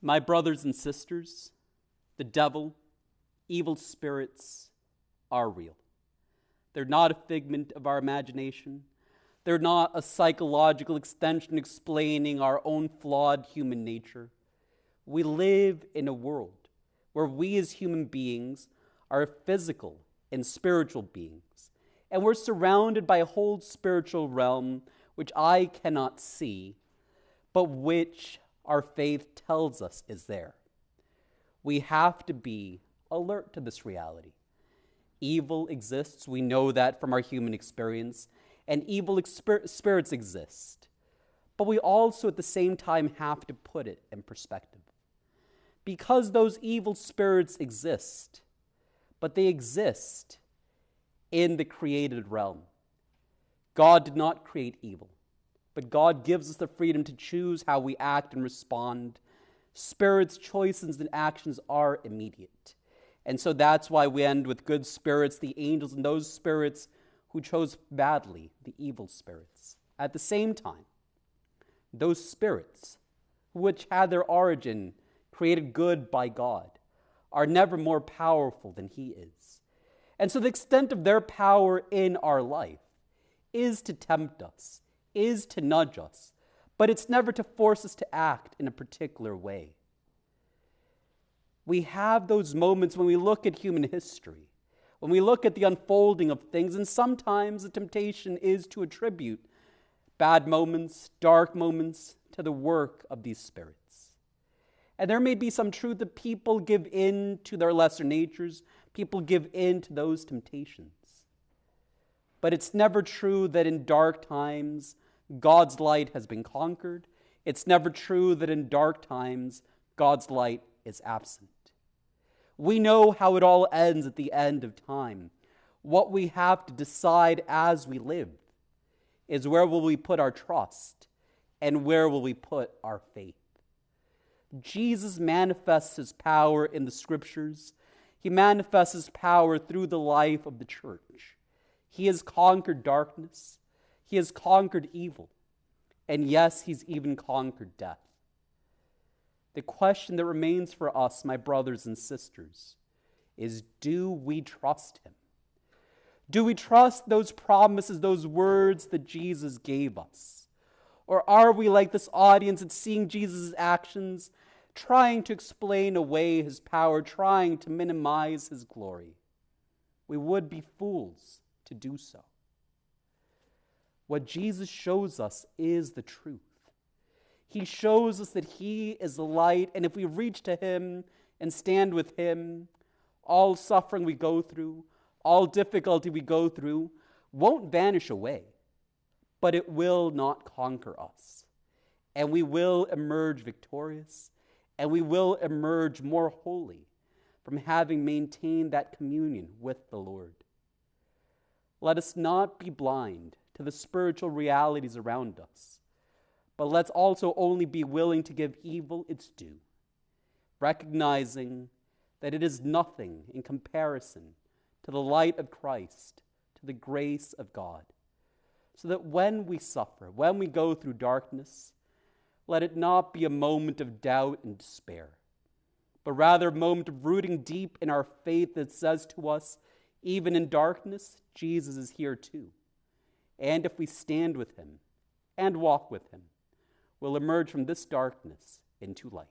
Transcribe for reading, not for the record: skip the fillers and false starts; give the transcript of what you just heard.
My brothers and sisters, the devil, evil spirits are real. They're not a figment of our imagination. They're not a psychological extension explaining our own flawed human nature. We live in a world where we as human beings are physical and spiritual beings, and we're surrounded by a whole spiritual realm which I cannot see, but which our faith tells us is there. We have to be alert to this reality. Evil exists, we know that from our human experience, and evil spirits exist. But we also at the same time have to put it in perspective. Because those evil spirits exist, but they exist in the created realm. God did not create evil, but God gives us the freedom to choose how we act and respond. Spirits' choices and actions are immediate. And so that's why we end with good spirits, the angels, and those spirits who chose badly, the evil spirits. At the same time, those spirits, which had their origin created good by God, are never more powerful than He is. And so the extent of their power in our life is to tempt us, is to nudge us, but it's never to force us to act in a particular way. We have those moments when we look at human history, when we look at the unfolding of things, and sometimes the temptation is to attribute bad moments, dark moments, to the work of these spirits. And there may be some truth that people give in to their lesser natures, people give in to those temptations. But it's never true that in dark times, God's light has been conquered. It's never true that in dark times, God's light is absent. We know how it all ends at the end of time. What we have to decide as we live is where will we put our trust and where will we put our faith. Jesus manifests His power in the Scriptures. He manifests His power through the life of the church. He has conquered darkness. He has conquered evil. And yes, He's even conquered death. The question that remains for us, my brothers and sisters, is do we trust Him? Do we trust those promises, those words that Jesus gave us? Or are we like this audience that's seeing Jesus' actions, trying to explain away His power, trying to minimize His glory? We would be fools to do so. What Jesus shows us is the truth. He shows us that He is the light, and if we reach to Him and stand with Him, all suffering we go through, all difficulty we go through, won't vanish away, but it will not conquer us. And we will emerge victorious, and we will emerge more holy from having maintained that communion with the Lord. Let us not be blind to the spiritual realities around us, but let's also only be willing to give evil its due, recognizing that it is nothing in comparison to the light of Christ, to the grace of God. So that when we suffer, when we go through darkness, let it not be a moment of doubt and despair, but rather a moment of rooting deep in our faith that says to us, even in darkness, Jesus is here too. And if we stand with Him and walk with Him, we'll emerge from this darkness into light.